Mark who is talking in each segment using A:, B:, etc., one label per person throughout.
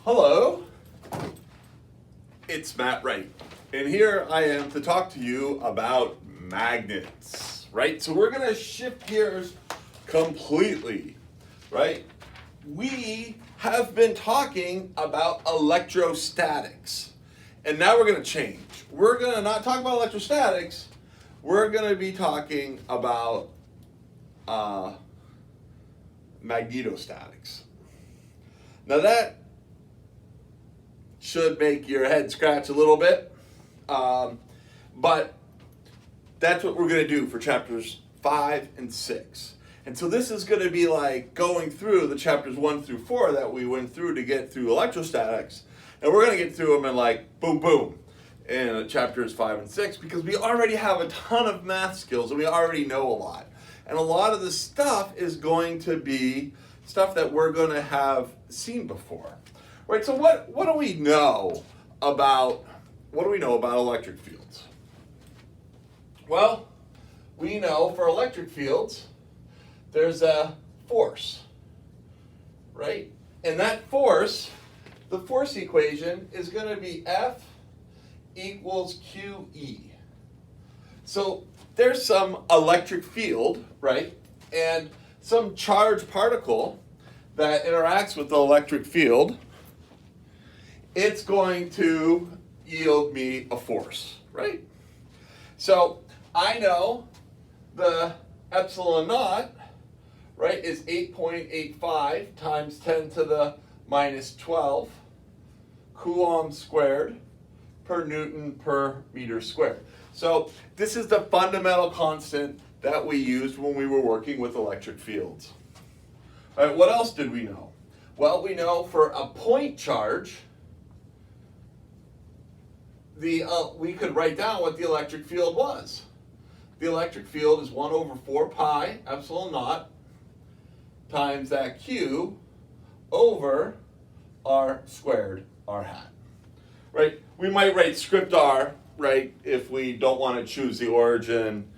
A: Hello, it's Matt Wright, and here I am to talk to you about magnets, right? So we're going to shift gears completely, right? We have been talking about electrostatics, and now we're going to change. We're going to not talk about electrostatics, we're going to be talking about magnetostatics. Now that should make your head scratch a little bit, but that's what we're going to do for chapters 5 and 6. And so this is going to be like going through the chapters 1 through 4 that we went through to get through electrostatics, and we're going to get through them in like boom boom in chapters 5 and 6 because we already have a ton of math skills and we already know a lot. And a lot of the stuff is going to be stuff that we're going to have seen before. Right, so what do we know about electric fields? Well, we know for electric fields there's a force, right? And that force, the force equation is going to be F equals QE. So there's some electric field, right? And some charged particle that interacts with the electric field, it's going to yield me a force, right? So I know the epsilon naught, right, is 8.85 times 10 to the minus 12 coulombs squared per Newton per meter squared. So this is the fundamental constant that we used when we were working with electric fields. All right, what else did we know? Well, we know for a point charge, we could write down what the electric field was. The electric field is 1 over 4 pi epsilon naught times that Q over R squared R hat. Right? We might write script R, right, if we don't want to choose the origin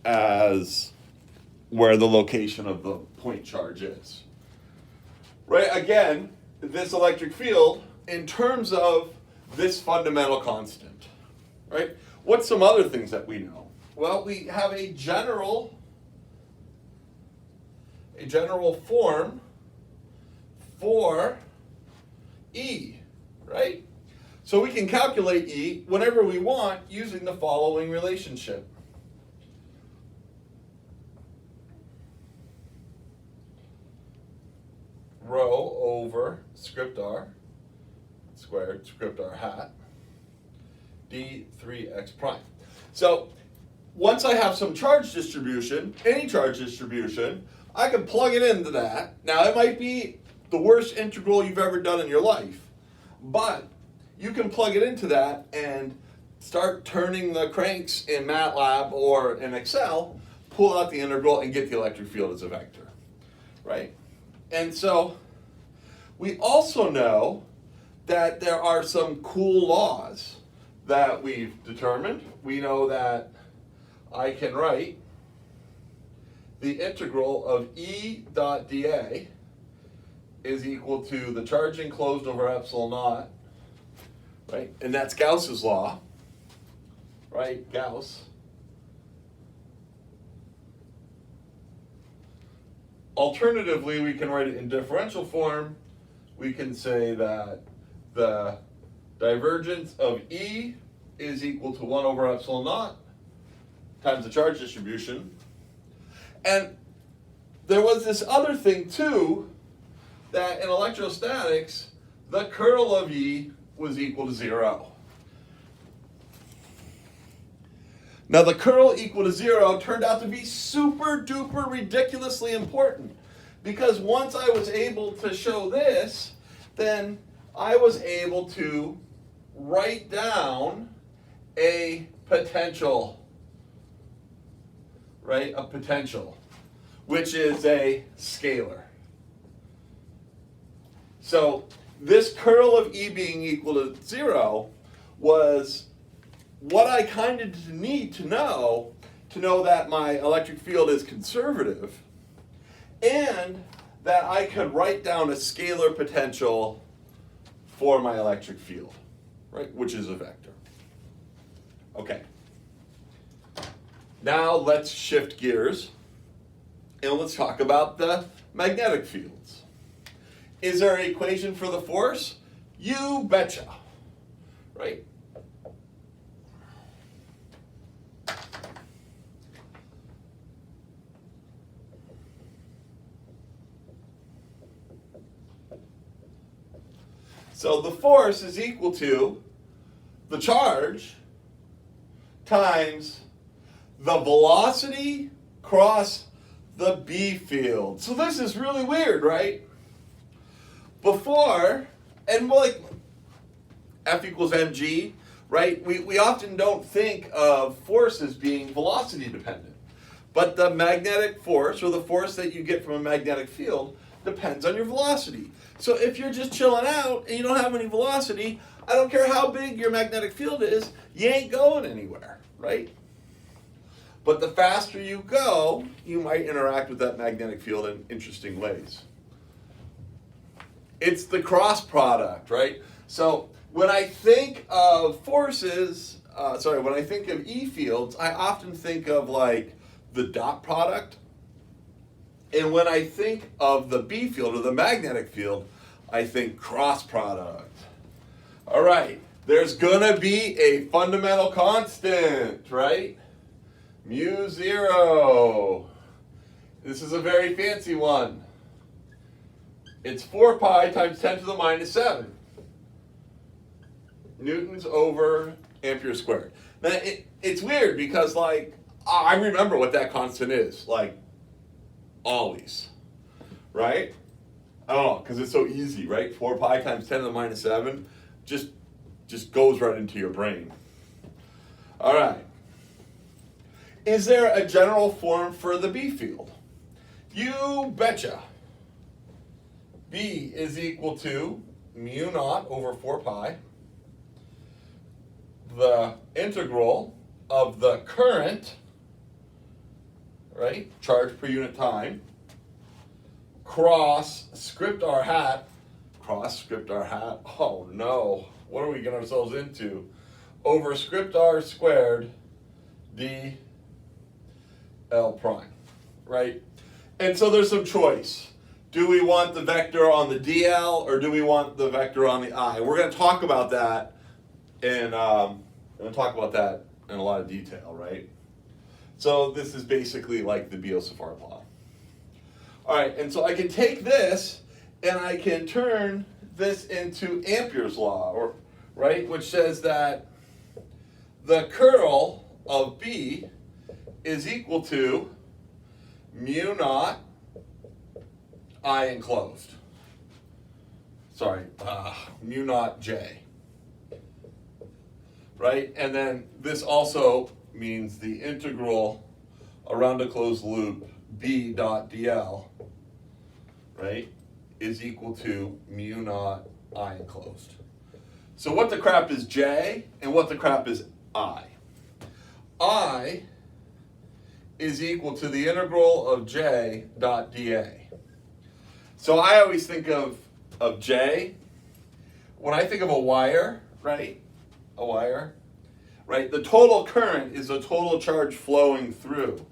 A: as where the location of the point charge is. Right? Again, this electric field, in terms of this fundamental constant, right? What's some other things that we know? Well, we have a general form for E, right? So we can calculate E whenever we want using the following relationship. Rho over script R squared script R hat d3x prime. So once I have some charge distribution, any charge distribution, I can plug it into that. Now it might be the worst integral you've ever done in your life, but you can plug it into that and start turning the cranks in MATLAB or in Excel, pull out the integral and get the electric field as a vector, right? And so we also know that there are some cool laws that we've determined. We know that I can write the integral of E dot dA is equal to the charge enclosed over epsilon naught, right? And that's Gauss's law, right? Gauss. Alternatively, we can write it in differential form. We can say that the divergence of E is equal to 1 over epsilon naught times the charge distribution. And there was this other thing too, that in electrostatics, the curl of E was equal to 0. Now the curl equal to 0 turned out to be super duper ridiculously important, because once I was able to show this, then I was able to write down a potential, right? A potential, which is a scalar. So this curl of E being equal to 0 was what I kind of need to know that my electric field is conservative, and that I could write down a scalar potential for my electric field, right? Which is a vector. Okay. Now let's shift gears and let's talk about the magnetic fields. Is there an equation for the force? You betcha, right? So the force is equal to the charge times the velocity cross the B field. So this is really weird, right? Before, and like F equals mg, right? We often don't think of force as being velocity dependent. But the magnetic force, or the force that you get from a magnetic field, depends on your velocity. So if you're just chilling out and you don't have any velocity, I don't care how big your magnetic field is, you ain't going anywhere, right? But the faster you go, you might interact with that magnetic field in interesting ways. It's the cross product, right? So when I think of forces, when I think of E fields, I often think of like the dot product. And when I think of the B field or the magnetic field, I think cross product. All right, there's gonna be a fundamental constant, right? Mu zero. This is a very fancy one. It's 4 pi times 10 to the minus 7 newtons over ampere squared. Now, it's weird because, like, I remember what that constant is, like, always, right? I don't know, because it's so easy, right? 4 pi times 10 to the minus 7 just goes right into your brain. All right. Is there a general form for the B field? You betcha. B is equal to mu naught over 4 pi, the integral of the current, right, charge per unit time, cross script r hat, oh no, what are we getting ourselves into? Over script r squared d L prime, right? And so there's some choice. Do we want the vector on the DL or do we want the vector on the I? We're going to talk about that in a lot of detail, right? So this is basically like the Biot-Savart law. All right, and so I can take this and I can turn this into Ampere's law, or right, which says that the curl of B is equal to mu naught I enclosed. Mu naught J. Right? And then this also means the integral around a closed loop B dot dl, right, is equal to mu naught I enclosed. So what the crap is J and what the crap is I? I is equal to the integral of J dot dA. So I always think of J, when I think of a wire, right? A wire, right? The total current is the total charge flowing through.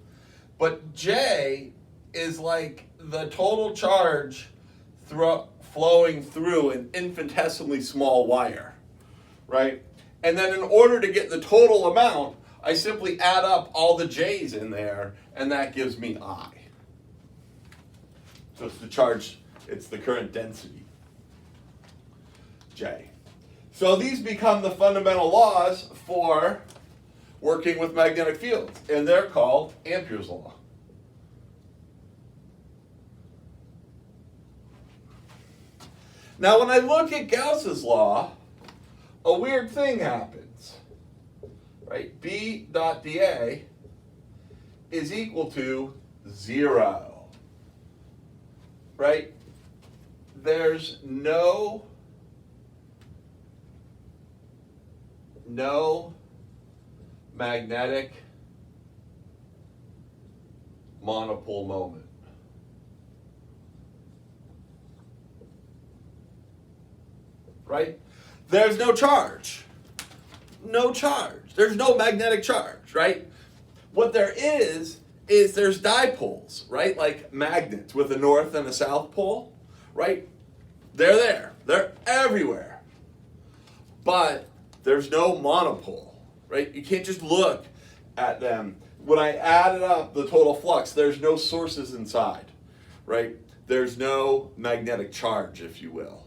A: But J is like the total charge flowing through an infinitesimally small wire, right? And then in order to get the total amount, I simply add up all the J's in there, and that gives me I. So it's the charge, it's the current density, J. So these become the fundamental laws for working with magnetic fields, and they're called Ampere's law. Now when I look at Gauss's law, a weird thing happens, right? B dot dA is equal to 0. Right? There's no magnetic monopole moment. right? There's no charge. No charge. There's no magnetic charge, right? What there is there's dipoles, right? Like magnets with a north and a south pole, right? They're there. They're everywhere. But there's no monopole, right? You can't just look at them. When I added up the total flux, there's no sources inside, right? There's no magnetic charge, if you will,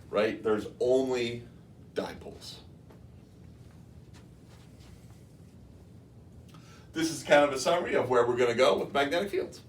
A: right? There's only dipoles. This is kind of a summary of where we're going to go with magnetic fields.